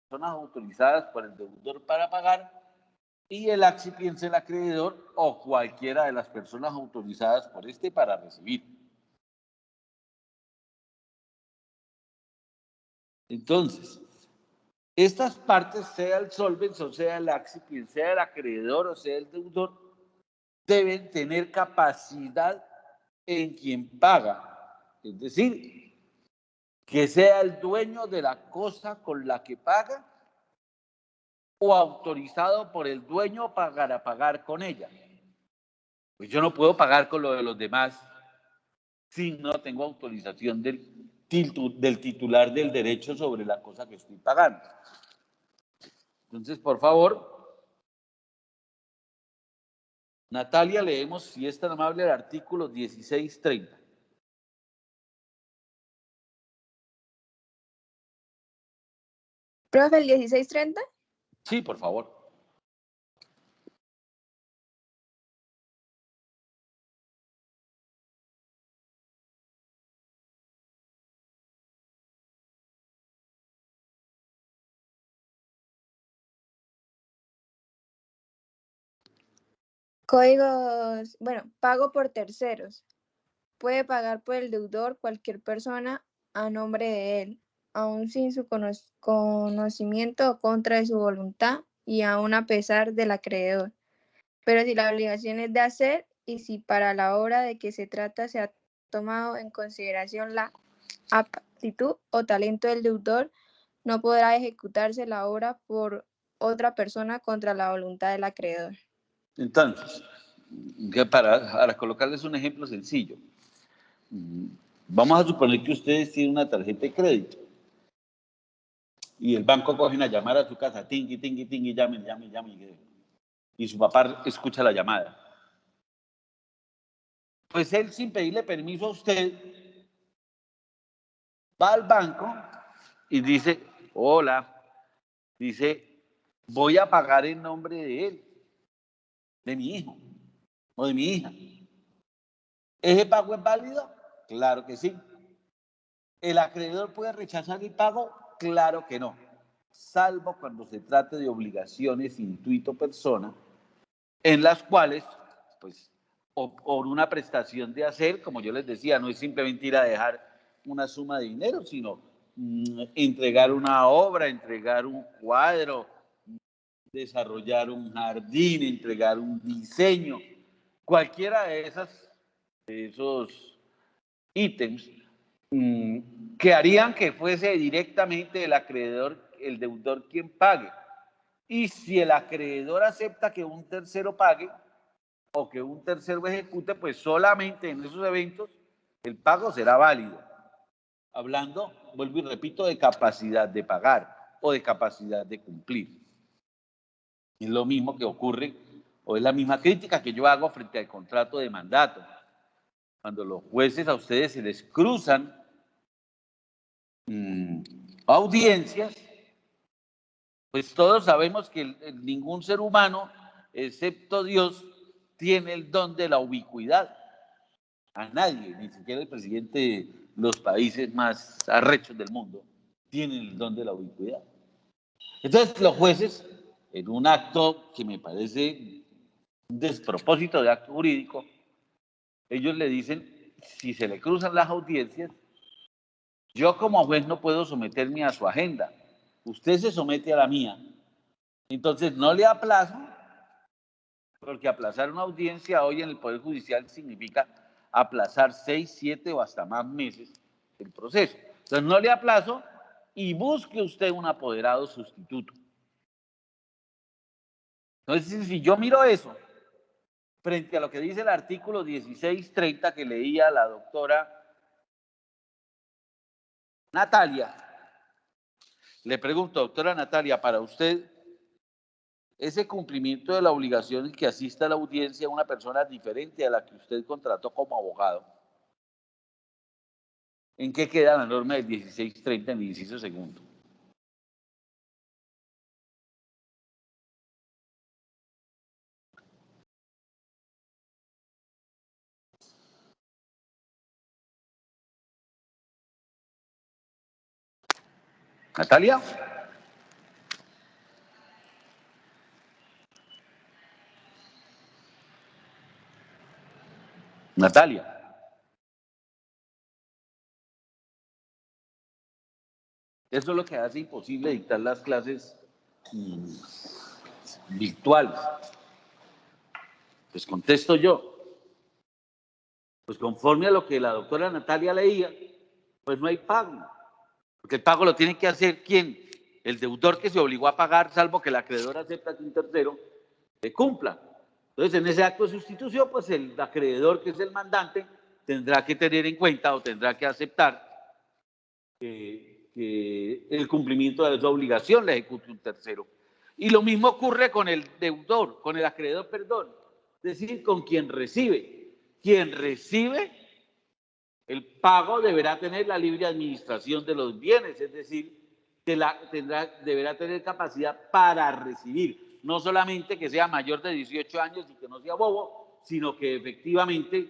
personas autorizadas por el deudor para pagar y el accipiense, el acreedor o cualquiera de las personas autorizadas por este para recibir. Entonces, estas partes, sea el solvens o sea el accipiense, sea el acreedor o sea el deudor, deben tener capacidad en quien paga. Es decir, que sea el dueño de la cosa con la que paga o autorizado por el dueño para pagar con ella. Pues yo no puedo pagar con lo de los demás si no tengo autorización del titular del derecho sobre la cosa que estoy pagando. Entonces, por favor, Natalia, leemos, si es tan amable, el artículo 1630. Profe, el 1630. Sí, por favor. Códigos, bueno, pago por terceros. Puede pagar por el deudor cualquier persona a nombre de él, aun sin su conocimiento o contra de su voluntad y aun a pesar del acreedor. Pero si la obligación es de hacer y si para la obra de que se trata se ha tomado en consideración la aptitud o talento del deudor, no podrá ejecutarse la obra por otra persona contra la voluntad del acreedor. Entonces, para colocarles un ejemplo sencillo, vamos a suponer que ustedes tienen una tarjeta de crédito y el banco coge a llamar a su casa, tingui, tingui, tingui, llame, llame, llame, y su papá escucha la llamada. Pues él, sin pedirle permiso a usted, va al banco y dice, hola, dice, voy a pagar en nombre de él, de mi hijo o de mi hija. ¿Ese pago es válido? Claro que sí. ¿El acreedor puede rechazar el pago? Claro que no, salvo cuando se trate de obligaciones intuito persona, en las cuales, pues, o por una prestación de hacer, como yo les decía, no es simplemente ir a dejar una suma de dinero, sino entregar una obra, entregar un cuadro, desarrollar un jardín, entregar un diseño, cualquiera de esos ítems que harían que fuese directamente el acreedor, el deudor quien pague. Y si el acreedor acepta que un tercero pague o que un tercero ejecute, pues solamente en esos eventos el pago será válido. Hablando, vuelvo y repito, de capacidad de pagar o de capacidad de cumplir. Es lo mismo que ocurre, o es la misma crítica que yo hago frente al contrato de mandato. Cuando los jueces a ustedes se les cruzan audiencias, pues todos sabemos que ningún ser humano, excepto Dios, tiene el don de la ubicuidad. A nadie, ni siquiera el presidente de los países más arrechos del mundo, tiene el don de la ubicuidad. Entonces los jueces, en un acto que me parece un despropósito de acto jurídico, ellos le dicen, si se le cruzan las audiencias, yo como juez no puedo someterme a su agenda, usted se somete a la mía. Entonces no le aplazo, porque aplazar una audiencia hoy en el Poder Judicial significa aplazar 6, 7 o hasta más meses el proceso. Entonces no le aplazo y busque usted un apoderado sustituto. Entonces, si yo miro eso frente a lo que dice el artículo 1630 que leía la doctora Natalia, le pregunto, doctora Natalia, para usted, ese cumplimiento de la obligación que asista a la audiencia a una persona diferente a la que usted contrató como abogado, ¿en qué queda la norma del 1630 en el inciso segundo? Natalia. Natalia. Eso es lo que hace imposible dictar las clases virtuales. Pues contesto yo. Pues conforme a lo que la doctora Natalia leía, pues no hay pago. Porque el pago lo tiene que hacer ¿quién? El deudor que se obligó a pagar, salvo que el acreedor acepta que un tercero le cumpla. Entonces, en ese acto de sustitución, pues el acreedor, que es el mandante, tendrá que tener en cuenta o tendrá que aceptar que el cumplimiento de esa obligación la ejecute un tercero. Y lo mismo ocurre con el deudor, con el acreedor, perdón, es decir, con quien recibe. Quien recibe el pago deberá tener la libre administración de los bienes, es decir, deberá tener capacidad para recibir, no solamente que sea mayor de 18 años y que no sea bobo, sino que efectivamente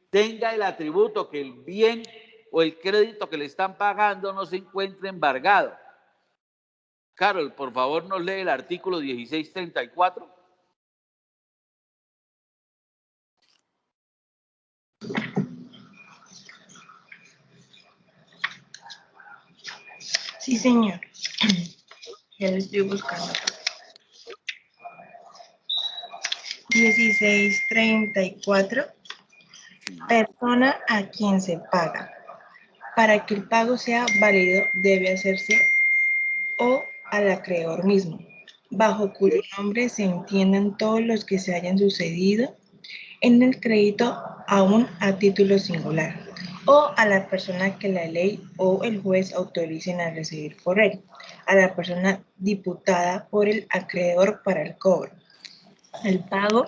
tenga el atributo, que el bien o el crédito que le están pagando no se encuentre embargado. Carol, por favor, nos lee el artículo 1634. Sí, señor. Ya lo estoy buscando. 1634. Persona a quien se paga. Para que el pago sea válido, debe hacerse o al acreedor mismo, bajo cuyo nombre se entiendan todos los que se hayan sucedido en el crédito, aún a título singular, o a la persona que la ley o el juez autoricen a recibir por él, a la persona diputada por el acreedor para el cobro. El pago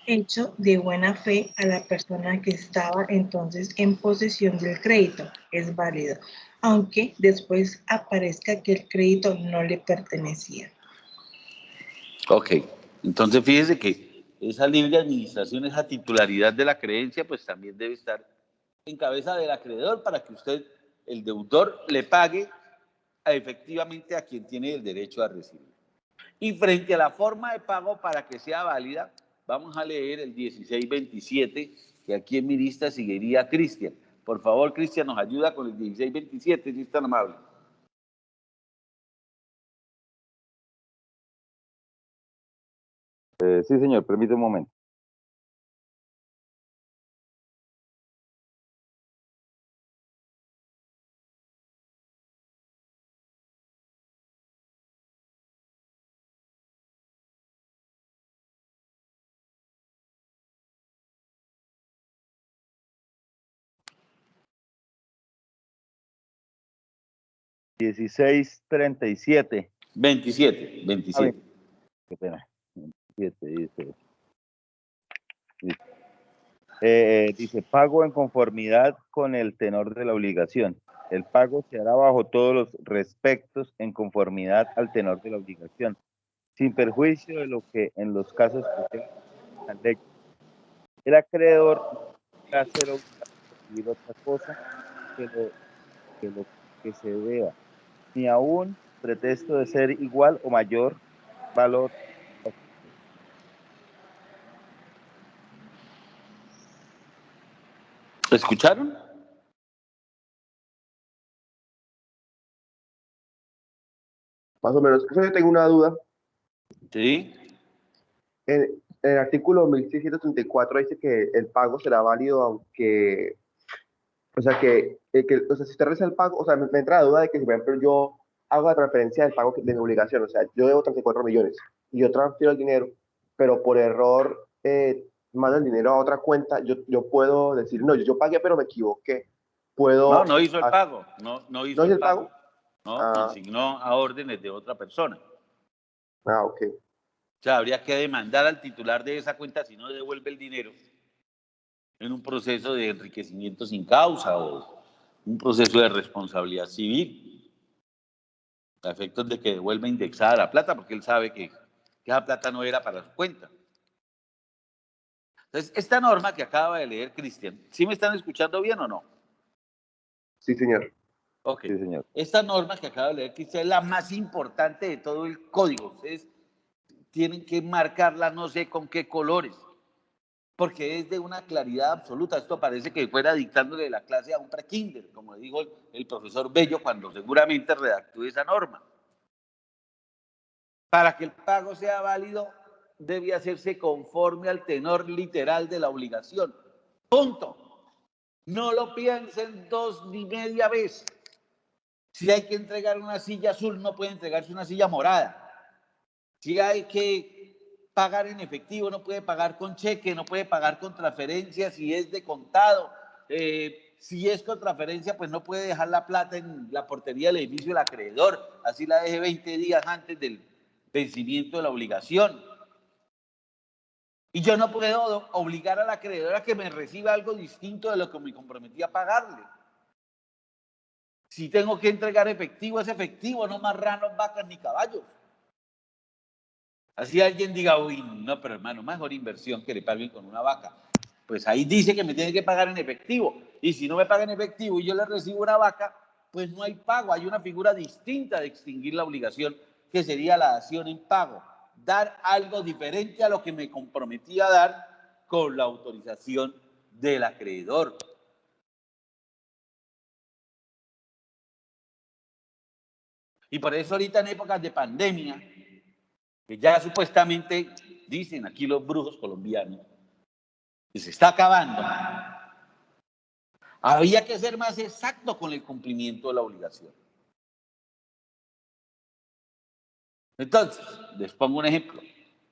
hecho de buena fe a la persona que estaba entonces en posesión del crédito es válido, aunque después aparezca que el crédito no le pertenecía. Ok, entonces fíjese que esa libre administración, esa titularidad de la creencia, pues también debe estar en cabeza del acreedor para que usted, el deudor, le pague efectivamente a quien tiene el derecho a recibir. Y frente a la forma de pago para que sea válida, vamos a leer el 1627, que aquí en mi lista seguiría Cristian. Por favor, Cristian, nos ayuda con el 1627, si es tan amable. Sí, señor, permítame un momento. ¿1637? 27. Qué pena. 27 dice. Dice, pago en conformidad con el tenor de la obligación. El pago se hará bajo todos los respectos en conformidad al tenor de la obligación, sin perjuicio de lo que en los casos especiales la ley. El acreedor no podrá ser obligado a recibir otra cosa que lo que se deba, ni aún pretexto de ser igual o mayor valor. ¿Escucharon? Más o menos. Yo tengo una duda. Sí. En el artículo 1634 dice que el pago será válido aunque, o sea, o sea, si usted realiza el pago, o sea, me entra la duda de que si, por ejemplo, yo hago la transferencia del pago de mi obligación, o sea, yo debo 34 millones y yo transfiero el dinero, pero por error mando el dinero a otra cuenta, yo puedo decir, no, yo pagué, pero me equivoqué. Puedo... No hizo el pago. No hizo ¿No es el el pago? pago. No, Ah, consignó a órdenes de otra persona. ok. O sea, habría que demandar al titular de esa cuenta si no devuelve el dinero en un proceso de enriquecimiento sin causa o un proceso de responsabilidad civil, a efectos de que devuelva indexada la plata, porque él sabe que esa plata no era para su cuenta. Entonces, esta norma que acaba de leer Cristian, ¿sí me están escuchando bien o no? Sí, señor. Ok. Sí, señor. Esta norma que acaba de leer Cristian es la más importante de todo el código. Ustedes tienen que marcarla no sé con qué colores, porque es de una claridad absoluta. Esto parece que fuera dictándole la clase a un prekinder, como dijo el profesor Bello cuando seguramente redactó esa norma. Para que el pago sea válido, debe hacerse conforme al tenor literal de la obligación. Punto. No lo piensen dos ni media vez. Si hay que entregar una silla azul, no puede entregarse una silla morada. Si hay que pagar en efectivo, no puede pagar con cheque, no puede pagar con transferencia si es de contado. Si es con transferencia, pues no puede dejar la plata en la portería del edificio del acreedor, así la deje 20 días antes del vencimiento de la obligación. Y yo no puedo obligar al acreedor a que me reciba algo distinto de lo que me comprometí a pagarle. Si tengo que entregar efectivo, es efectivo, no marranos, vacas ni caballos. Así alguien diga, uy, no, pero hermano, mejor inversión que le paguen con una vaca. Pues ahí dice que me tiene que pagar en efectivo. Y si no me paga en efectivo y yo le recibo una vaca, pues no hay pago. Hay una figura distinta de extinguir la obligación, que sería la dación en pago. Dar algo diferente a lo que me comprometí a dar con la autorización del acreedor. Y por eso ahorita en épocas de pandemia, que ya supuestamente dicen aquí los brujos colombianos, que se está acabando, había que ser más exacto con el cumplimiento de la obligación. Entonces, les pongo un ejemplo.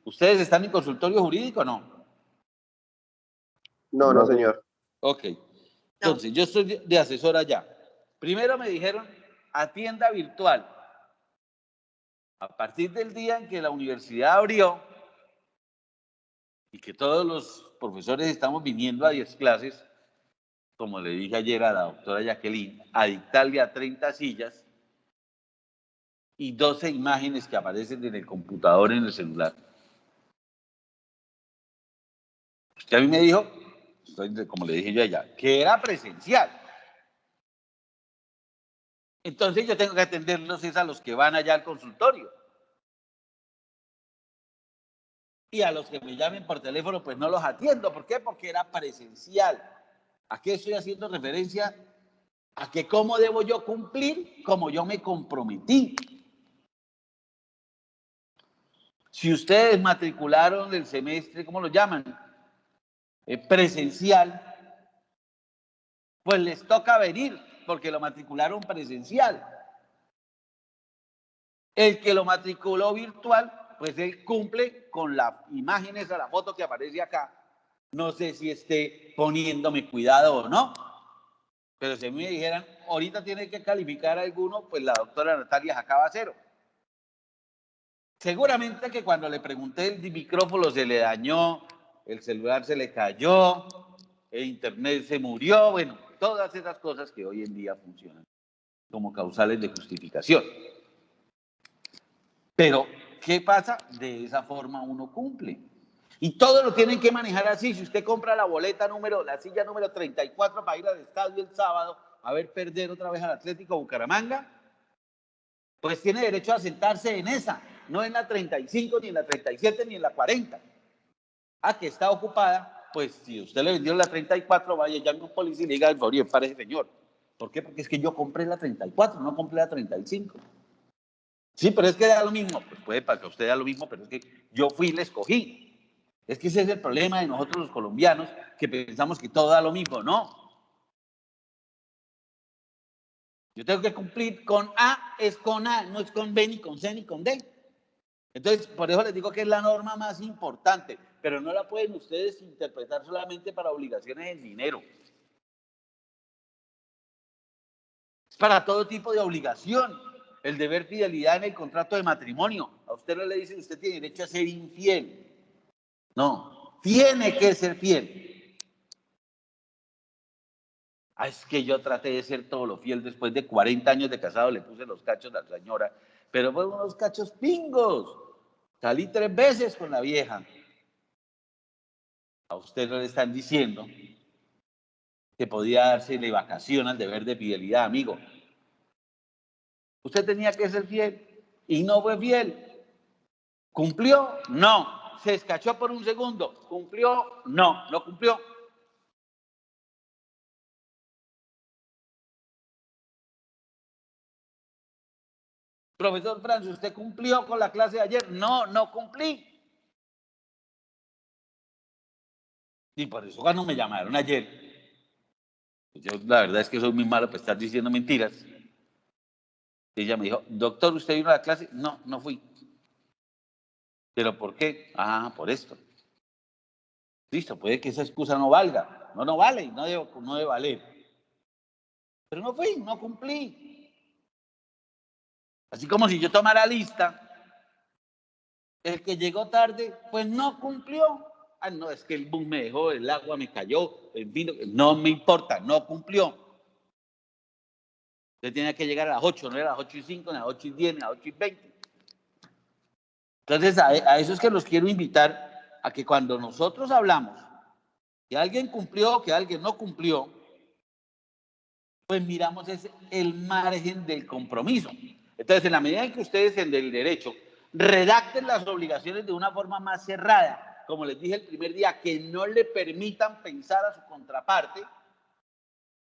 ¿Ustedes están en consultorio jurídico o no? No, no, señor. Ok. Entonces, yo estoy de asesor allá. Primero me dijeron, atienda virtual. A partir del día en que la universidad abrió y que todos los profesores estamos viniendo a 10 clases, como le dije ayer a la doctora Jacqueline, a dictarle a 30 sillas y 12 imágenes que aparecen en el computador, en el celular. Usted a mí me dijo, como le dije yo allá, que era presencial. Entonces yo tengo que atenderlos a los que van allá al consultorio. Y a los que me llamen por teléfono, pues no los atiendo. ¿Por qué? Porque era presencial. ¿A qué estoy haciendo referencia? A que cómo debo yo cumplir como yo me comprometí. Si ustedes matricularon el semestre, ¿cómo lo llaman? Presencial, pues les toca venir porque lo matricularon presencial. El que lo matriculó virtual, pues él cumple con las imágenes a la foto que aparece acá. No sé si esté poniéndome cuidado o no, pero si me dijeran, ahorita tiene que calificar a alguno, pues la doctora Natalia acaba cero. Seguramente que cuando le pregunté el micrófono se le dañó, el celular se le cayó, el internet se murió, bueno, todas esas cosas que hoy en día funcionan como causales de justificación. Pero, ¿qué pasa? De esa forma uno cumple. Y todo lo tienen que manejar así. Si usted compra la silla número 34 para ir al estadio el sábado a ver perder otra vez al Atlético Bucaramanga, pues tiene derecho a sentarse en esa, no en la 35, ni en la 37, ni en la 40. Que está ocupada, pues si usted le vendió la 34, vaya, llame a un policía y le diga, por favor, pare, señor. ¿Por qué? Porque es que yo compré la 34, no compré la 35. Sí, pero es que da lo mismo. Pues puede para que usted da lo mismo, pero es que yo fui y le escogí. Es que ese es el problema de nosotros los colombianos, que pensamos que todo da lo mismo. No. Yo tengo que cumplir con A, es con A, no es con B, ni con C, ni con D. Entonces, por eso les digo que es la norma más importante, pero no la pueden ustedes interpretar solamente para obligaciones en dinero. Es para todo tipo de obligación. El deber fidelidad en el contrato de matrimonio. A usted no le dicen, usted tiene derecho a ser infiel. No, tiene que ser fiel. Es que yo traté de ser todo lo fiel después de 40 años de casado, le puse los cachos a la señora, pero fueron unos cachos pingos. Salí 3 veces con la vieja. A usted no le están diciendo que podía dársele vacación al deber de fidelidad, amigo. Usted tenía que ser fiel y no fue fiel. ¿Cumplió? No. se escachó por un segundo. ¿Cumplió? No, no cumplió. Profesor Francis, ¿usted cumplió con la clase de ayer? No, no cumplí. Y por eso cuando me llamaron ayer, yo la verdad es que soy muy malo para estar diciendo mentiras. Ella me dijo, doctor, ¿usted vino a la clase? No, no fui. ¿Pero por qué? Ah, por esto. Listo, puede que esa excusa no valga. No, no vale, no debe valer. Pero no fui, no cumplí. Así como si yo tomara lista, el que llegó tarde, pues no cumplió. Ah, no, es que el bus me dejó, el agua me cayó, el vino, no me importa, no cumplió. Usted tenía que llegar a las 8, no era a las 8:05, ni a las 8:10, ni a las 8:20. Entonces, a eso es que los quiero invitar a que cuando nosotros hablamos que alguien cumplió, que alguien no cumplió, pues miramos el margen del compromiso. Entonces, en la medida en que ustedes en el derecho redacten las obligaciones de una forma más cerrada, como les dije el primer día, que no le permitan pensar a su contraparte,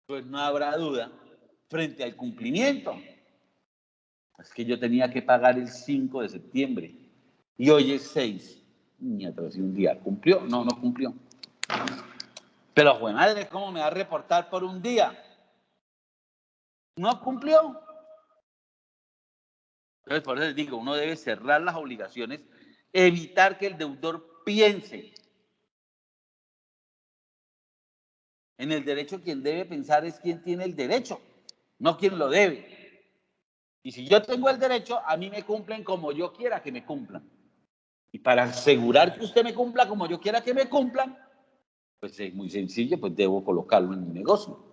pues no habrá duda frente al cumplimiento. Es que yo tenía que pagar el 5 de septiembre y hoy es 6. Me atrasé un día. ¿Cumplió? No, no cumplió. Pero, joder, madre, ¿cómo me va a reportar por un día? No cumplió. Entonces, por eso les digo, uno debe cerrar las obligaciones, evitar que el deudor piense. En el derecho, quien debe pensar es quien tiene el derecho, no quien lo debe. Y si yo tengo el derecho, a mí me cumplen como yo quiera que me cumplan. Y para asegurar que usted me cumpla como yo quiera que me cumplan, pues es muy sencillo, pues debo colocarlo en mi negocio.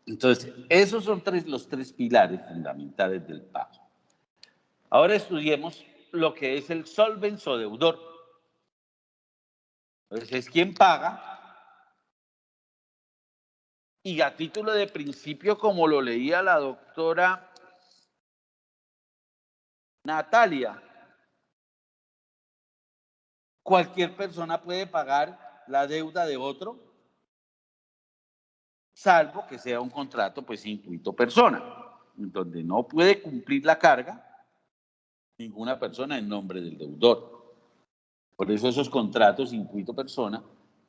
Entonces, esos son los tres pilares fundamentales del pago. Ahora estudiemos lo que es el solvens o deudor. Entonces, es quien paga. Y a título de principio, como lo leía la doctora Natalia, cualquier persona puede pagar la deuda de otro, salvo que sea un contrato, pues, intuito persona, donde no puede cumplir la carga ninguna persona en nombre del deudor. Por eso esos contratos intuito persona,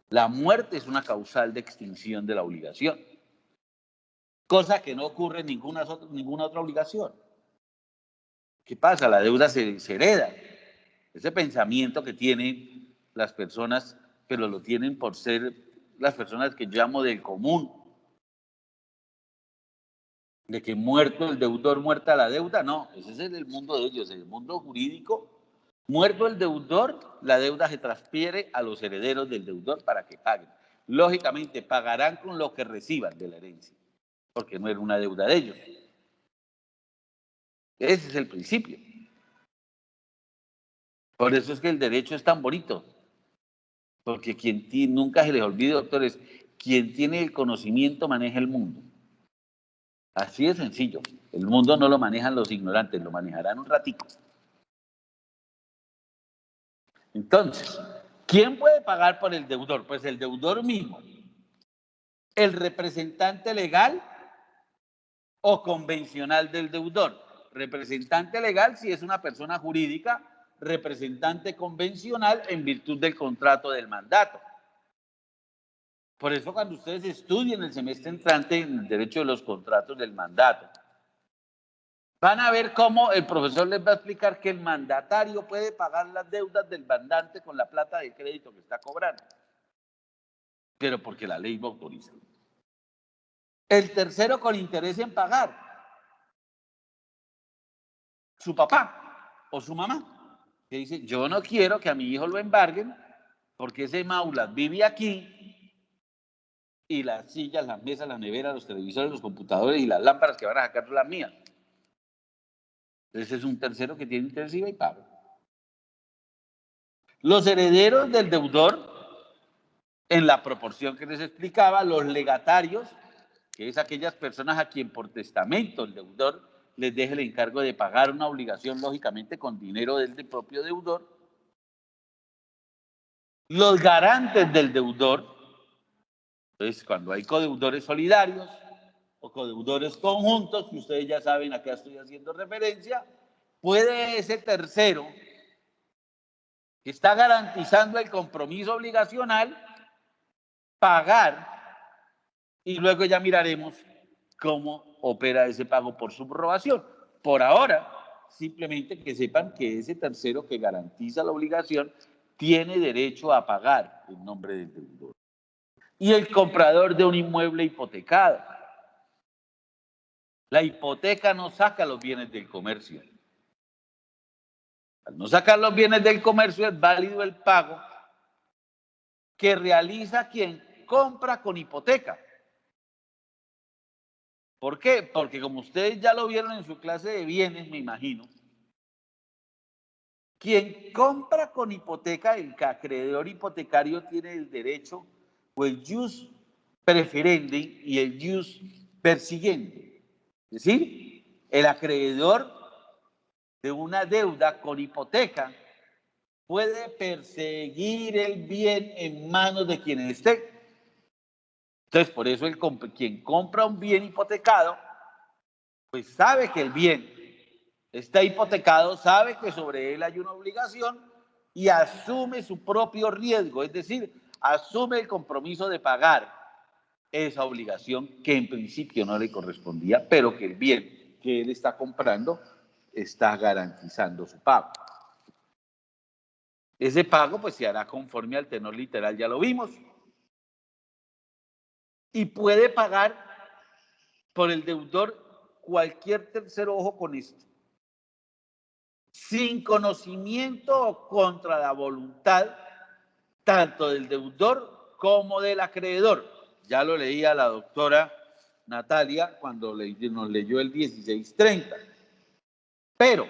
la muerte es una causal de extinción de la obligación, cosa que no ocurre en ninguna otra obligación. ¿Qué pasa? La deuda se hereda. Ese pensamiento que tienen las personas, pero lo tienen por ser las personas que yo llamo del común, de que muerto el deudor, muerta la deuda, no, ese es el mundo de ellos, el mundo jurídico. Muerto el deudor, la deuda se transfiere a los herederos del deudor para que paguen. Lógicamente, pagarán con lo que reciban de la herencia, porque no era una deuda de ellos. Ese es el principio. Por eso es que el derecho es tan bonito, porque nunca se les olvide, doctores, quien tiene el conocimiento maneja el mundo. Así de sencillo. El mundo no lo manejan los ignorantes, lo manejarán un ratico. Entonces, ¿quién puede pagar por el deudor? Pues el deudor mismo, el representante legal o convencional del deudor. Representante legal si es una persona jurídica, representante convencional en virtud del contrato del mandato. Por eso cuando ustedes estudien el semestre entrante en el derecho de los contratos del mandato, van a ver cómo el profesor les va a explicar que el mandatario puede pagar las deudas del mandante con la plata de crédito que está cobrando, pero porque la ley lo autoriza. El tercero con interés en pagar, su papá o su mamá, que dice, yo no quiero que a mi hijo lo embarguen porque ese maula vive aquí y las sillas, las mesas, las neveras, los televisores, los computadores y las lámparas que van a sacar son las mías. Ese es un tercero que tiene interés y pago. Los herederos del deudor, en la proporción que les explicaba, los legatarios, que es aquellas personas a quien por testamento el deudor les deje el encargo de pagar una obligación, lógicamente, con dinero del propio deudor. Los garantes del deudor, entonces cuando hay codeudores solidarios o codeudores conjuntos, que ustedes ya saben a qué estoy haciendo referencia, puede ese tercero que está garantizando el compromiso obligacional pagar y luego ya miraremos cómo opera ese pago por subrogación. Por ahora, simplemente que sepan que ese tercero que garantiza la obligación tiene derecho a pagar en nombre del deudor. Y el comprador de un inmueble hipotecado. La hipoteca no saca los bienes del comercio. Al no sacar los bienes del comercio es válido el pago que realiza quien compra con hipoteca. ¿Por qué? Porque como ustedes ya lo vieron en su clase de bienes, me imagino, quien compra con hipoteca, el acreedor hipotecario tiene el derecho o el jus preferendi y el jus persiguiente. Es decir, el acreedor de una deuda con hipoteca puede perseguir el bien en manos de quien esté. Entonces, por eso quien compra un bien hipotecado, pues sabe que el bien está hipotecado, sabe que sobre él hay una obligación y asume su propio riesgo, es decir, asume el compromiso de pagar esa obligación que en principio no le correspondía, pero que el bien que él está comprando está garantizando su pago. Ese pago pues se hará conforme al tenor literal, ya lo vimos. Y puede pagar por el deudor cualquier tercero, ojo con esto, sin conocimiento o contra la voluntad tanto del deudor como del acreedor. Ya lo leía la doctora Natalia cuando nos leyó el 1630. Pero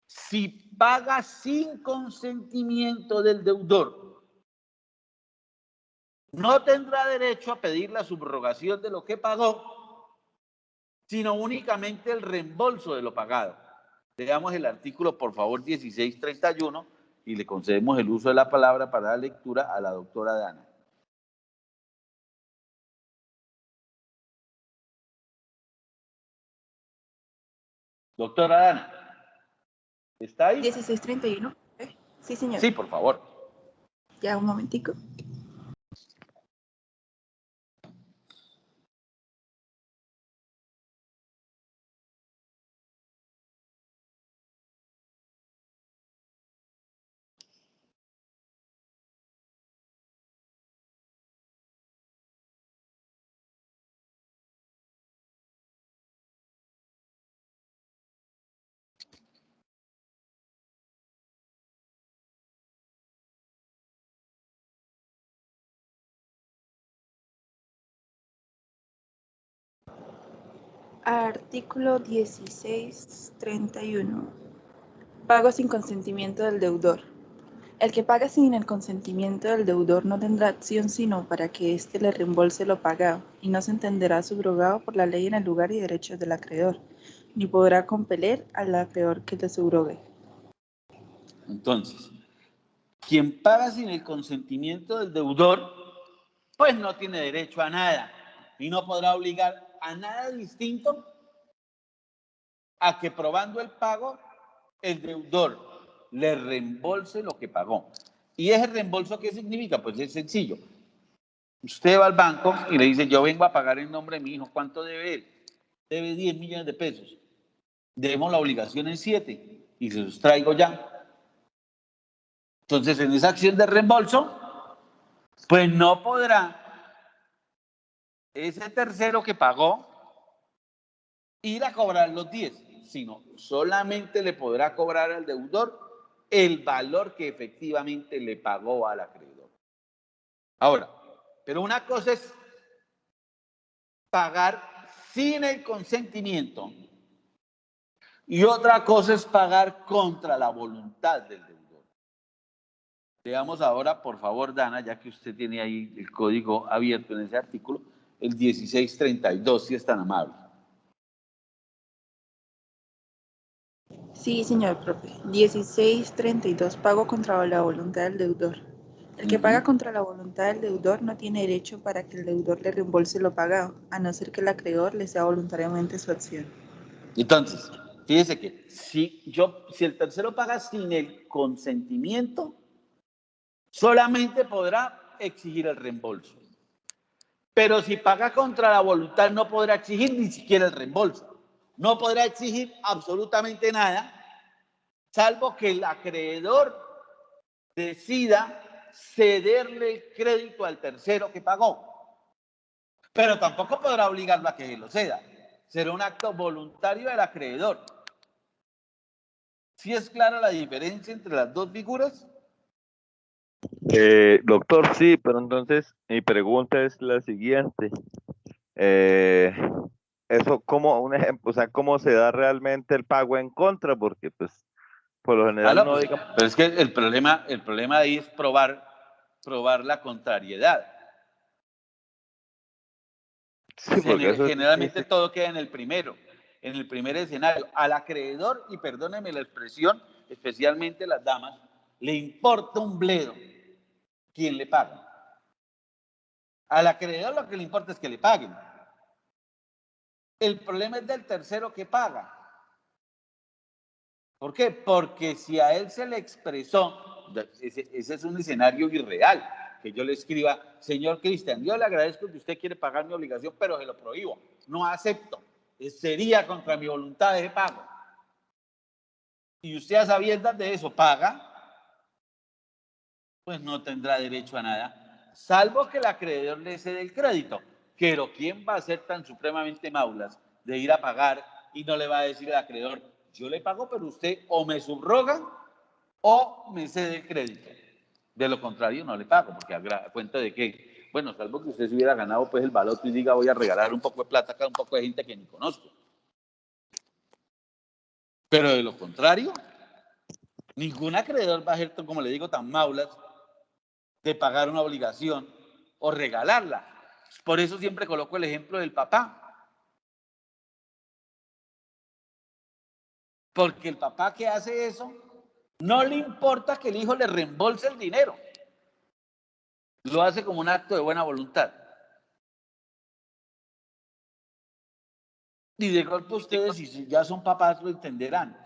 si paga sin consentimiento del deudor, no tendrá derecho a pedir la subrogación de lo que pagó, sino únicamente el reembolso de lo pagado. Leamos el artículo, por favor, 1631 y le concedemos el uso de la palabra para la lectura a la doctora Dana. Doctora Dana, ¿está ahí? 1631. Sí, señor. Sí, por favor. Ya, un momentico. Artículo 1631. Pago sin consentimiento del deudor. El que paga sin el consentimiento del deudor no tendrá acción sino para que éste le reembolse lo pagado, y no se entenderá subrogado por la ley en el lugar y derechos del acreedor, ni podrá compeler al acreedor que le subrogue. Entonces, quien paga sin el consentimiento del deudor, pues no tiene derecho a nada y no podrá obligar a nada distinto a que probando el pago, el deudor le reembolse lo que pagó. ¿Y ese reembolso qué significa? Pues es sencillo. Usted va al banco y le dice, yo vengo a pagar en nombre de mi hijo. ¿Cuánto debe él? Debe 10 millones de pesos. Debemos la obligación en 7 y se los traigo ya. Entonces, en esa acción de reembolso, pues no podrá ese tercero que pagó ir a cobrar los 10, sino solamente le podrá cobrar al deudor el valor que efectivamente le pagó al acreedor. Ahora, pero una cosa es pagar sin el consentimiento y otra cosa es pagar contra la voluntad del deudor. Veamos ahora, por favor, Dana, ya que usted tiene ahí el código abierto en ese artículo, el 1632, si es tan amable. Sí, señor profe. 1632. Pago contra la voluntad del deudor. El que paga contra la voluntad del deudor no tiene derecho para que el deudor le reembolse lo pagado, a no ser que el acreedor le sea voluntariamente su acción. Entonces, fíjese que si el tercero paga sin el consentimiento, solamente podrá exigir el reembolso. Pero si paga contra la voluntad, no podrá exigir ni siquiera el reembolso. No podrá exigir absolutamente nada, salvo que el acreedor decida cederle el crédito al tercero que pagó. Pero tampoco podrá obligarlo a que se lo ceda. Será un acto voluntario del acreedor. ¿Sí es clara la diferencia entre las dos figuras? Doctor, sí, pero entonces mi pregunta es la siguiente. Eso, ¿cómo, un ejemplo, o sea, cómo se da realmente el pago en contra? Porque, pues, por lo general No, no pues, digamos. pero es que el problema ahí es probar la contrariedad. Sí, porque eso Generalmente todo queda en el primer escenario. Al acreedor, y perdónenme la expresión, especialmente las damas, le importa un bledo quién le paga. Al acreedor lo que le importa es que le paguen. El problema es del tercero que paga. ¿Por qué? Porque si a él se le expresó, ese es un escenario irreal, que yo le escriba, señor Cristian, yo le agradezco que usted quiere pagar mi obligación, pero se lo prohíbo, no acepto, sería contra mi voluntad de pago. Y usted a sabiendas de eso paga, pues no tendrá derecho a nada, salvo que el acreedor le cede el crédito. Pero ¿quién va a ser tan supremamente maulas de ir a pagar y no le va a decir al acreedor, yo le pago, pero usted o me subroga o me cede el crédito? De lo contrario, no le pago, porque a cuenta de que, bueno, salvo que usted se hubiera ganado pues el baloto y diga, voy a regalar un poco de plata acá a un poco de gente que ni conozco. Pero de lo contrario, ningún acreedor va a ser, como le digo, tan maulas de pagar una obligación o regalarla. Por eso siempre coloco el ejemplo del papá. Porque el papá que hace eso, no le importa que el hijo le reembolse el dinero. Lo hace como un acto de buena voluntad. Y de golpe ustedes, si ya son papás, lo entenderán.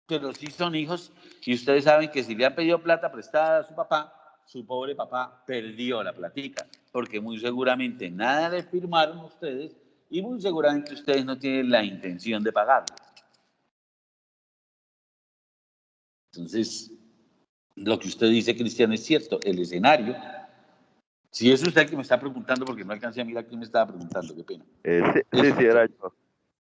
Pero sí son hijos y ustedes saben que si le han pedido plata prestada a su papá, su pobre papá perdió la platica, porque muy seguramente nada le firmaron ustedes y muy seguramente ustedes no tienen la intención de pagarlo. Entonces, lo que usted dice, Cristian, es cierto. El escenario, si es usted el que me está preguntando, porque no alcancé a mirar quién me estaba preguntando, qué pena. Sí, era yo.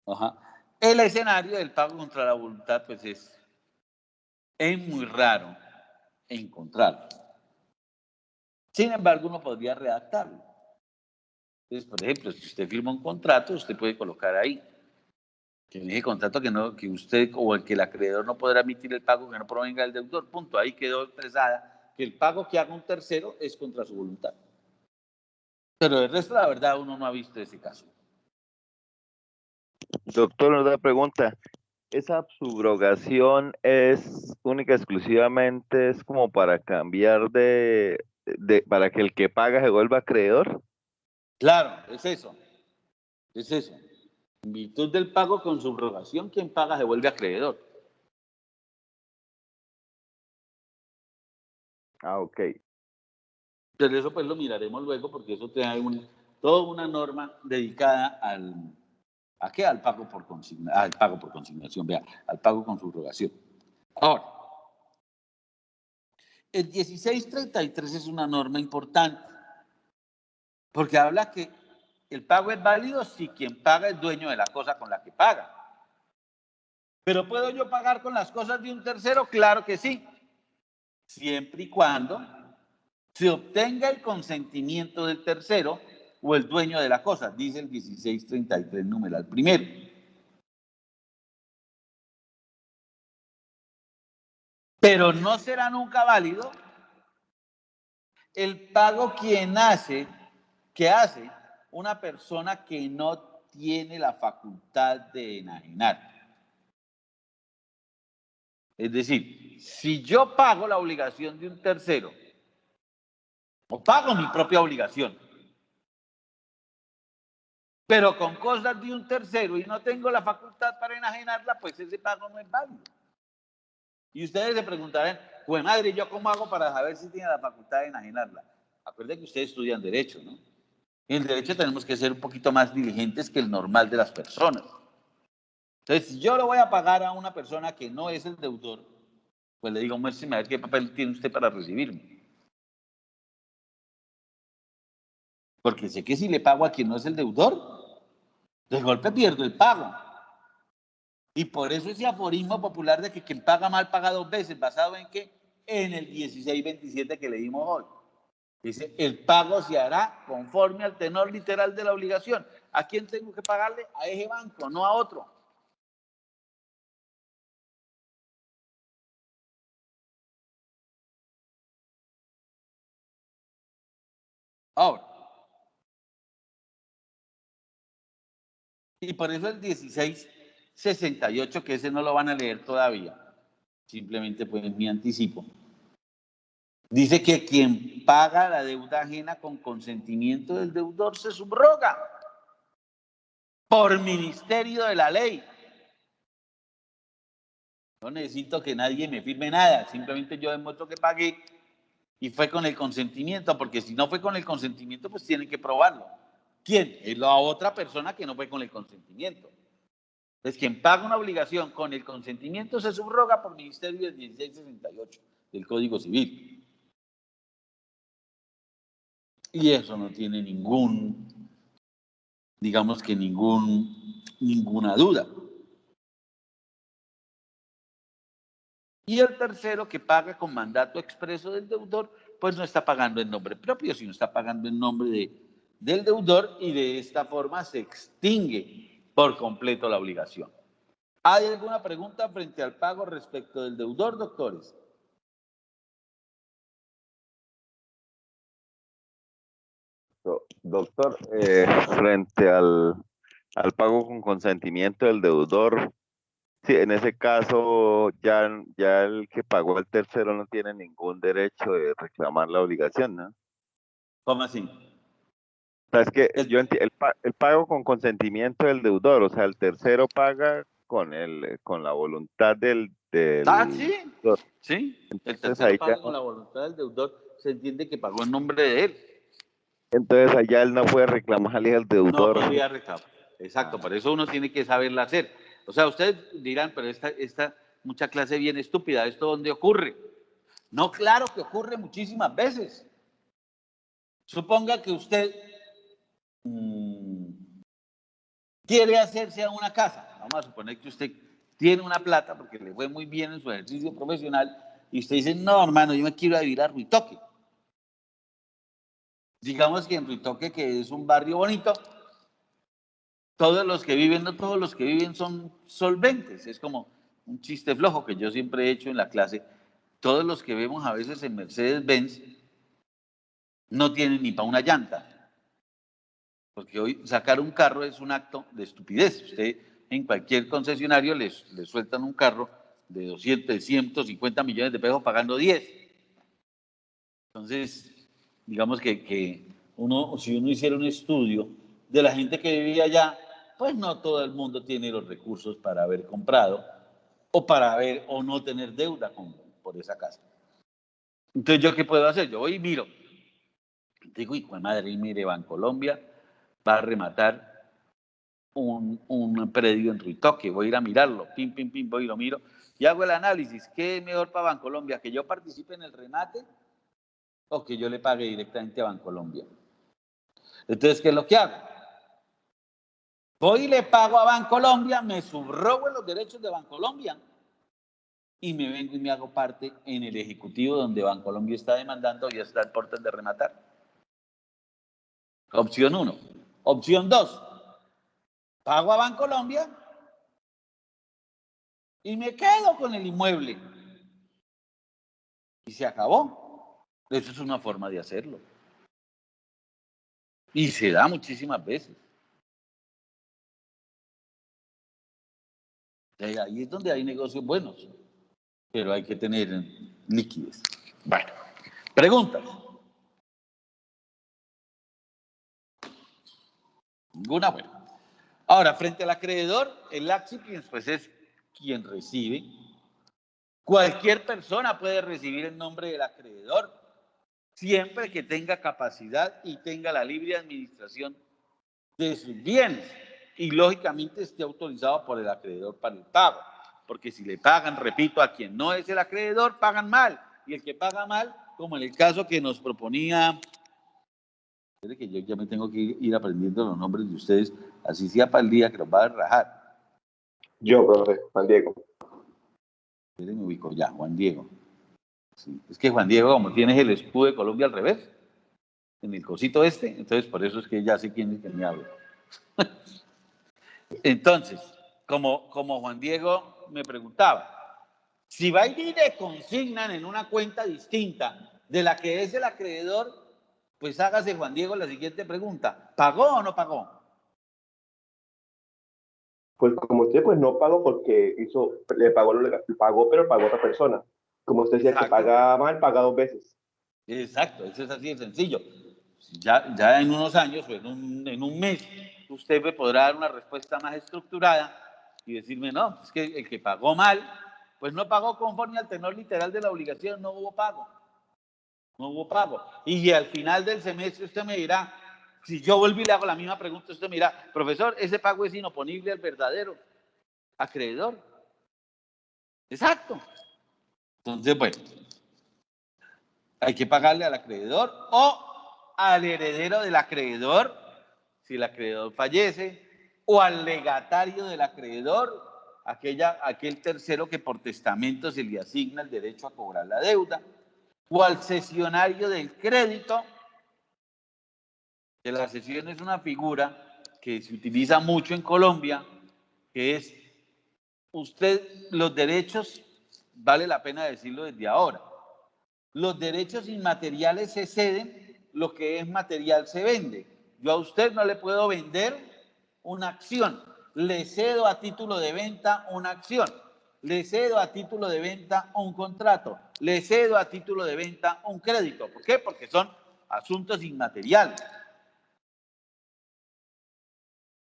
Ajá. El escenario del pago contra la voluntad, pues es muy raro encontrarlo. Sin embargo, uno podría redactarlo. Entonces, por ejemplo, si usted firma un contrato, usted puede colocar ahí que en ese contrato que usted o el acreedor no podrá emitir el pago que no provenga del deudor, punto. Ahí quedó expresada que el pago que haga un tercero es contra su voluntad. Pero el resto, la verdad, uno no ha visto ese caso. Doctor, una pregunta. ¿Esa subrogación es única exclusivamente es como para cambiar para que el que paga se vuelva acreedor? Claro, es eso. Es eso. En virtud del pago con subrogación, quien paga se vuelve acreedor. Ah, ok. Pero eso pues lo miraremos luego porque eso trae toda una norma dedicada al pago por consignación, vea, al pago con subrogación. Ahora, el 1633 es una norma importante porque habla que el pago es válido si quien paga es dueño de la cosa con la que paga. ¿Pero puedo yo pagar con las cosas de un tercero? Claro que sí, siempre y cuando se obtenga el consentimiento del tercero o el dueño de la cosa, dice el 1633 numeral primero. Pero no será nunca válido el pago que hace una persona que no tiene la facultad de enajenar. Es decir, si yo pago la obligación de un tercero, o pago mi propia obligación, pero con cosas de un tercero y no tengo la facultad para enajenarla, pues ese pago no es válido. Y ustedes se preguntarán, pues madre, ¿yo cómo hago para saber si tiene la facultad de enajenarla? Acuérdense que ustedes estudian Derecho, ¿no? En el Derecho tenemos que ser un poquito más diligentes que el normal de las personas. Entonces, si yo le voy a pagar a una persona que no es el deudor, pues le digo, muéstrame a ver qué papel tiene usted para recibirme. Porque sé que si le pago a quien no es el deudor, de golpe pierdo el pago. Y por eso ese aforismo popular de que quien paga mal paga dos veces, ¿basado en qué? En el 1627 que leímos hoy. Dice, el pago se hará conforme al tenor literal de la obligación. ¿A quién tengo que pagarle? A ese banco, no a otro. Ahora, y por eso el 1668, que ese no lo van a leer todavía, simplemente pues mi anticipo, dice que quien paga la deuda ajena con consentimiento del deudor se subroga por ministerio de la ley. No necesito que nadie me firme nada, simplemente yo demuestro que pagué y fue con el consentimiento, porque si no fue con el consentimiento, pues tienen que probarlo. ¿Quién? Es la otra persona que no fue con el consentimiento. Entonces, quien paga una obligación con el consentimiento se subroga por ministerio del 1668 del Código Civil. Y eso no tiene digamos que ninguna duda. Y el tercero, que paga con mandato expreso del deudor, pues no está pagando en nombre propio, sino está pagando en nombre del deudor, y de esta forma se extingue por completo la obligación. ¿Hay alguna pregunta frente al pago respecto del deudor, doctores? Doctor, frente al pago con consentimiento del deudor, sí, en ese caso ya el que pagó al tercero no tiene ningún derecho de reclamar la obligación, ¿no? ¿Cómo así? O sea, es que el pago con consentimiento del deudor, o sea, el tercero paga con la voluntad del Sí, deudor. sí. El Entonces tercero ahí ya paga con la voluntad del deudor, se entiende que pagó en nombre de él. entonces allá él no puede reclamarle al No deudor. podría reclamar. Exacto, por eso uno tiene que saberla hacer. O sea, ustedes dirán, pero esta mucha clase bien estúpida, ¿esto dónde ocurre? No, claro que ocurre muchísimas veces. Suponga que usted quiere hacerse a una casa. Vamos a suponer que usted tiene una plata porque le fue muy bien en su ejercicio profesional y usted dice, no, hermano, yo me quiero ir a Ruitoque. Digamos que en Ruitoque, que es un barrio bonito, todos los que viven, no todos los que viven son solventes. Es como un chiste flojo que yo siempre he hecho en la clase. Todos los que vemos a veces en Mercedes-Benz no tienen ni para una llanta. Porque hoy sacar un carro es un acto de estupidez. Usted en cualquier concesionario le sueltan un carro de 200, 150 millones de pesos pagando 10. Entonces, digamos que si uno hiciera un estudio de la gente que vivía allá, pues no todo el mundo tiene los recursos para haber comprado o para haber o no tener deuda por esa casa. Entonces, ¿yo qué puedo hacer? Yo voy y miro. Digo, hijo de madre, mire, Bancolombia va a rematar un predio en Ruitoque, voy a ir a mirarlo, pim, pim, pim, voy y lo miro, y hago el análisis, ¿qué es mejor para Bancolombia? ¿Que yo participe en el remate o que yo le pague directamente a Bancolombia? Entonces, ¿qué es lo que hago? Voy y le pago a Bancolombia, me subrogo en los derechos de Bancolombia y me vengo y me hago parte en el ejecutivo donde Bancolombia está demandando y está el portal de rematar. Opción 1. Opción 2. Pago a Bancolombia y me quedo con el inmueble. Y se acabó. Eso es una forma de hacerlo. Y se da muchísimas veces. Ahí es donde hay negocios buenos, pero hay que tener liquidez. Bueno, preguntas. Ninguna, bueno. Ahora, frente al acreedor, el accipiens pues es quien recibe. Cualquier persona puede recibir el nombre del acreedor, siempre que tenga capacidad y tenga la libre administración de sus bienes y lógicamente esté autorizado por el acreedor para el pago, porque si le pagan, repito, a quien no es el acreedor, pagan mal, y el que paga mal, como en el caso que nos proponía, que yo ya me tengo que ir aprendiendo los nombres de ustedes, así sea para el día que los va a rajar. Yo, profe, Juan Diego. Me ubico ya, Juan Diego. Sí. Es que Juan Diego, como tienes el escudo de Colombia al revés, en el cosito este, entonces por eso es que ya sé quién es que me habla. Entonces, como Juan Diego me preguntaba, si va y le consignan en una cuenta distinta de la que es el acreedor, pues hágase, Juan Diego, la siguiente pregunta. ¿Pagó o no pagó? Pues como usted, pues no pagó porque pagó, pero pagó a otra persona. Como usted decía, Exacto. que paga mal, paga 2 veces. Exacto, eso es así de sencillo. Ya en unos años o en un mes, usted me podrá dar una respuesta más estructurada y decirme, no, es que el que pagó mal, pues no pagó conforme al tenor literal de la obligación, no hubo pago. No hubo pago. Y al final del semestre usted me dirá, si yo vuelvo y le hago la misma pregunta, usted me dirá, profesor, ese pago es inoponible al verdadero acreedor. Exacto. Entonces, bueno, hay que pagarle al acreedor o al heredero del acreedor, si el acreedor fallece, o al legatario del acreedor, aquel tercero que por testamento se le asigna el derecho a cobrar la deuda, o al cesionario del crédito, que la cesión es una figura que se utiliza mucho en Colombia, que es los derechos, vale la pena decirlo desde ahora, los derechos inmateriales se ceden, lo que es material se vende. Yo a usted no le puedo vender una acción, le cedo a título de venta una acción, le cedo a título de venta un contrato, le cedo a título de venta un crédito. ¿Por qué? Porque son asuntos inmateriales.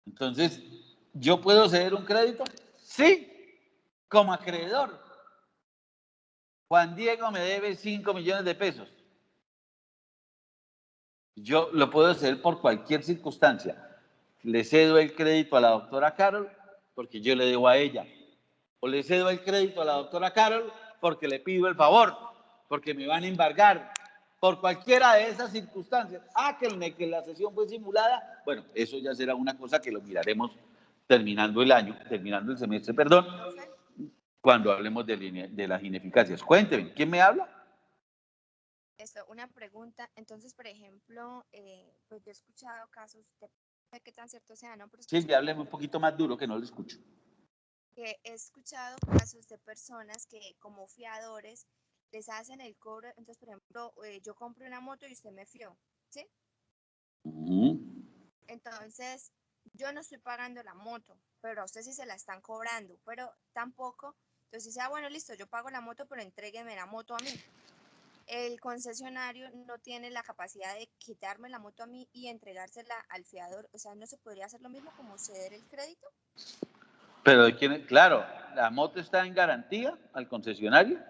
Entonces, ¿yo puedo ceder un crédito? Sí, como acreedor. Juan Diego me debe 5 millones de pesos. Yo lo puedo ceder por cualquier circunstancia. Le cedo el crédito a la doctora Carol porque yo le debo a ella. O le cedo el crédito a la doctora Carol porque le pido el favor, porque me van a embargar. Por cualquiera de esas circunstancias. Que la sesión fue simulada. Bueno, eso ya será una cosa que lo miraremos terminando el semestre, perdón, cuando hablemos de las ineficacias. Cuénteme, ¿quién me habla? Una pregunta. Entonces, por ejemplo, pues yo he escuchado casos, de qué tan cierto sea, ¿no? Pero Silvia, hábleme un poquito más duro que no lo escucho. que he escuchado casos de personas que como fiadores les hacen el cobro. Entonces, por ejemplo, yo compré una moto y usted me fió, ¿sí? Entonces, yo no estoy pagando la moto, pero a usted sí se la están cobrando, pero tampoco. Entonces, bueno, listo, yo pago la moto, pero entrégueme la moto a mí. El concesionario no tiene la capacidad de quitarme la moto a mí y entregársela al fiador. O sea, ¿no se podría hacer lo mismo como ceder el crédito? Pero de quién, claro, la moto está en garantía al concesionario.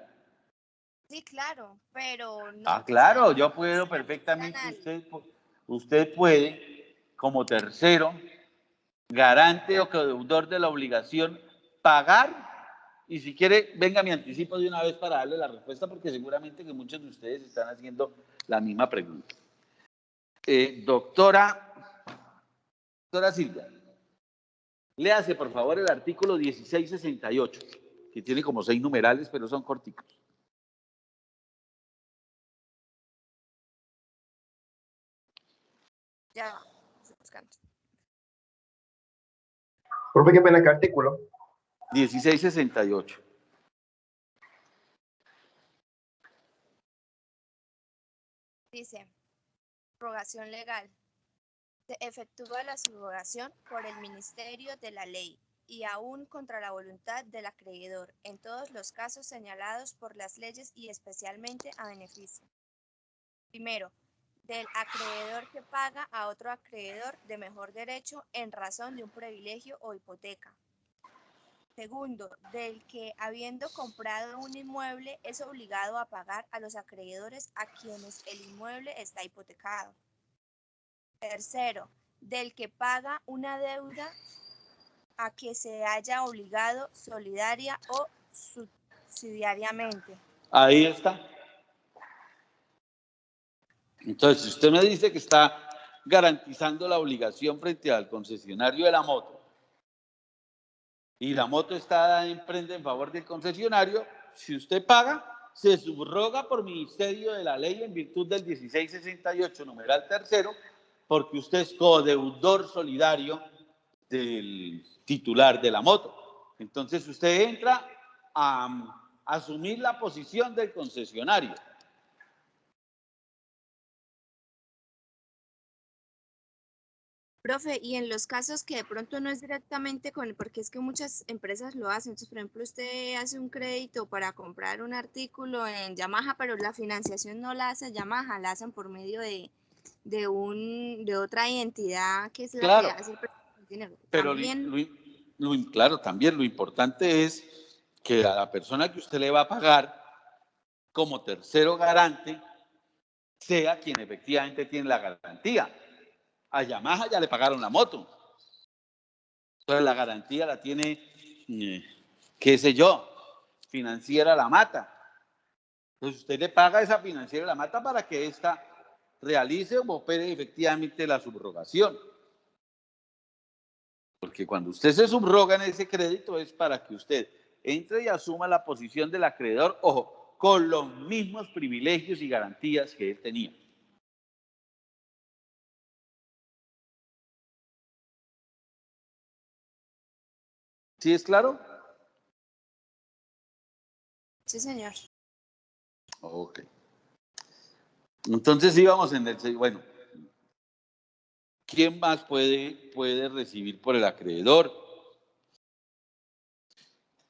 Sí, claro, pero no, Claro, yo puedo perfectamente, usted puede, como tercero, garante o codeudor de la obligación, pagar, y si quiere, venga, me anticipo de una vez para darle la respuesta, porque seguramente que muchos de ustedes están haciendo la misma pregunta. Doctora Silvia, léase por favor el artículo 1668, que tiene como 6 numerales, pero son corticos. Ya, estoy buscando. Profe, qué pena, ¿qué artículo? 1668. Dice, subrogación legal. Se efectúa la subrogación por el Ministerio de la Ley y aún contra la voluntad del acreedor, en todos los casos señalados por las leyes y especialmente a beneficio. Primero, del acreedor que paga a otro acreedor de mejor derecho en razón de un privilegio o hipoteca. Segundo, del que habiendo comprado un inmueble es obligado a pagar a los acreedores a quienes el inmueble está hipotecado. Tercero, del que paga una deuda a que se haya obligado solidaria o subsidiariamente. Ahí está. Entonces, si usted me dice que está garantizando la obligación frente al concesionario de la moto y la moto está en prenda en favor del concesionario, si usted paga, se subroga por ministerio de la ley en virtud del 1668, numeral tercero, porque usted es codeudor solidario del titular de la moto. Entonces, usted entra a asumir la posición del concesionario. Profe, y en los casos que de pronto no es directamente con, porque es que muchas empresas lo hacen, entonces por ejemplo usted hace un crédito para comprar un artículo en Yamaha, pero la financiación no la hace Yamaha, la hacen por medio de otra entidad que es la Claro, que hace el dinero. pero También, claro, también lo importante es que a la persona que usted le va a pagar como tercero garante sea quien efectivamente tiene la garantía. A Yamaha ya le pagaron la moto. Entonces la garantía la tiene, qué sé yo, Financiera La Mata. Entonces usted le paga a esa Financiera La Mata para que ésta realice o opere efectivamente la subrogación. Porque cuando usted se subroga en ese crédito es para que usted entre y asuma la posición del acreedor, ojo, con los mismos privilegios y garantías que él tenía. ¿Sí es claro? sí señor. Ok. Entonces íbamos en el... Bueno, ¿quién más puede recibir por el acreedor?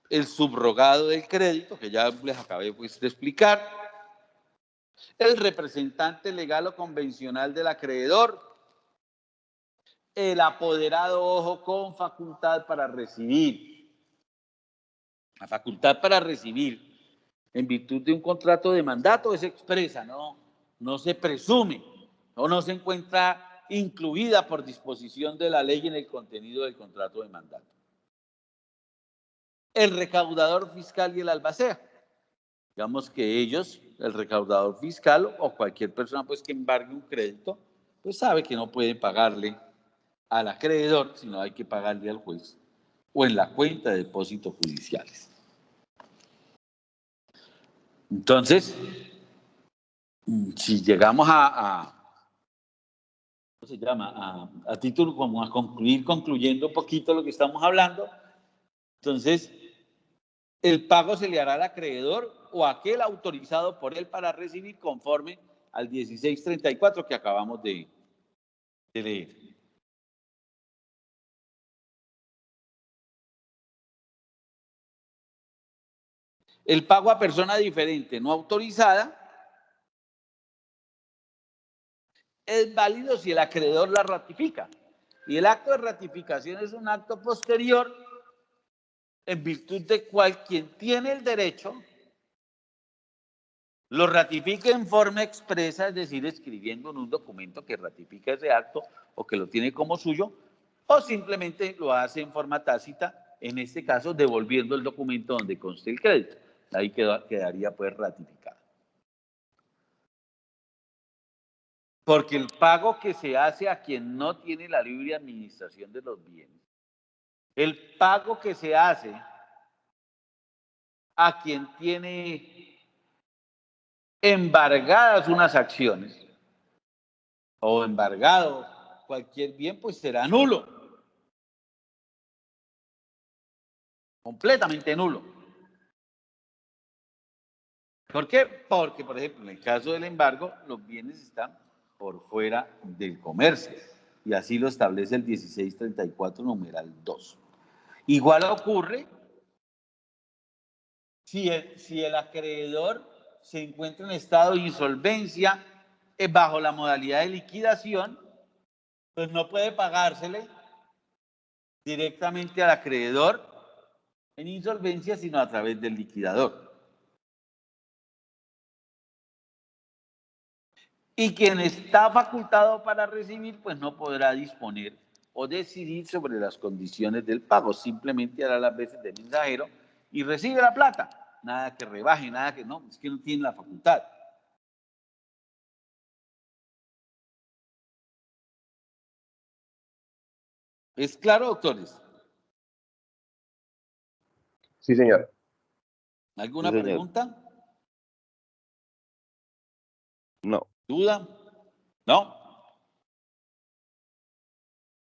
El subrogado del crédito, que ya les acabé pues, de explicar. El representante legal o convencional del acreedor. El apoderado, ojo, con facultad para recibir. La facultad para recibir en virtud de un contrato de mandato es expresa, no se presume o no se encuentra incluida por disposición de la ley en el contenido del contrato de mandato. El recaudador fiscal y el albacea. Digamos que ellos, el recaudador fiscal o cualquier persona pues, que embargue un crédito, pues sabe que no puede pagarle al acreedor, sino hay que pagarle al juez o en la cuenta de depósitos judiciales. Entonces, si llegamos ¿cómo se llama? A título como a concluyendo un poquito lo que estamos hablando, entonces, el pago se le hará al acreedor o a aquel autorizado por él para recibir conforme al 1634 que acabamos de leer. El pago a persona diferente no autorizada es válido si el acreedor la ratifica. Y el acto de ratificación es un acto posterior en virtud de cual quien tiene el derecho lo ratifica en forma expresa, es decir, escribiendo en un documento que ratifica ese acto o que lo tiene como suyo, o simplemente lo hace en forma tácita, en este caso devolviendo el documento donde conste el crédito. Ahí quedaría pues ratificado. Porque el pago que se hace a quien no tiene la libre administración de los bienes, el pago que se hace a quien tiene embargadas unas acciones o embargado cualquier bien, pues será nulo. Completamente nulo. ¿Por qué? Porque, por ejemplo, en el caso del embargo, los bienes están por fuera del comercio. Y así lo establece el 1634, numeral 2. Igual ocurre si el acreedor se encuentra en estado de insolvencia bajo la modalidad de liquidación, pues no puede pagársele directamente al acreedor en insolvencia, sino a través del liquidador. Y quien está facultado para recibir, pues no podrá disponer o decidir sobre las condiciones del pago. Simplemente hará las veces de mensajero y recibe la plata. Nada que rebaje, nada que no, es que no tiene la facultad. ¿Es claro, doctores? Sí, señor. ¿Alguna Sí, señor. pregunta? No. ¿Duda? ¿No?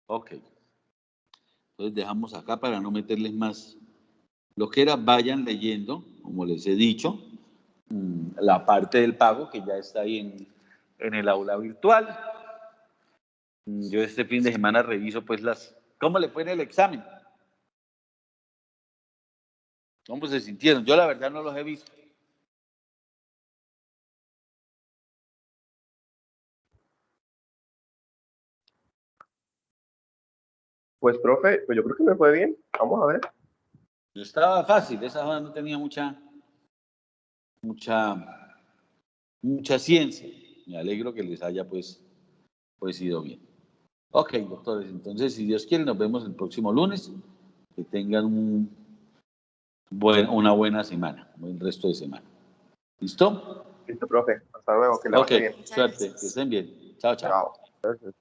Ok. Entonces dejamos acá para no meterles más lo que era. Vayan leyendo, como les he dicho, la parte del pago que ya está ahí en el aula virtual. Yo este fin de semana reviso pues ¿cómo le fue en el examen? ¿Cómo se sintieron? Yo la verdad no los he visto. Pues, profe, pues yo creo que me fue bien. Vamos a ver. Yo estaba fácil, esa zona no tenía mucha ciencia. Me alegro que les haya pues ido bien. Ok, doctores, entonces si Dios quiere nos vemos el próximo lunes. Que tengan una buena semana, un buen resto de semana. ¿Listo? Listo, profe. Hasta luego. Que le Ok, vaya bien. suerte, que estén bien. Chao, chao. Chao. Gracias.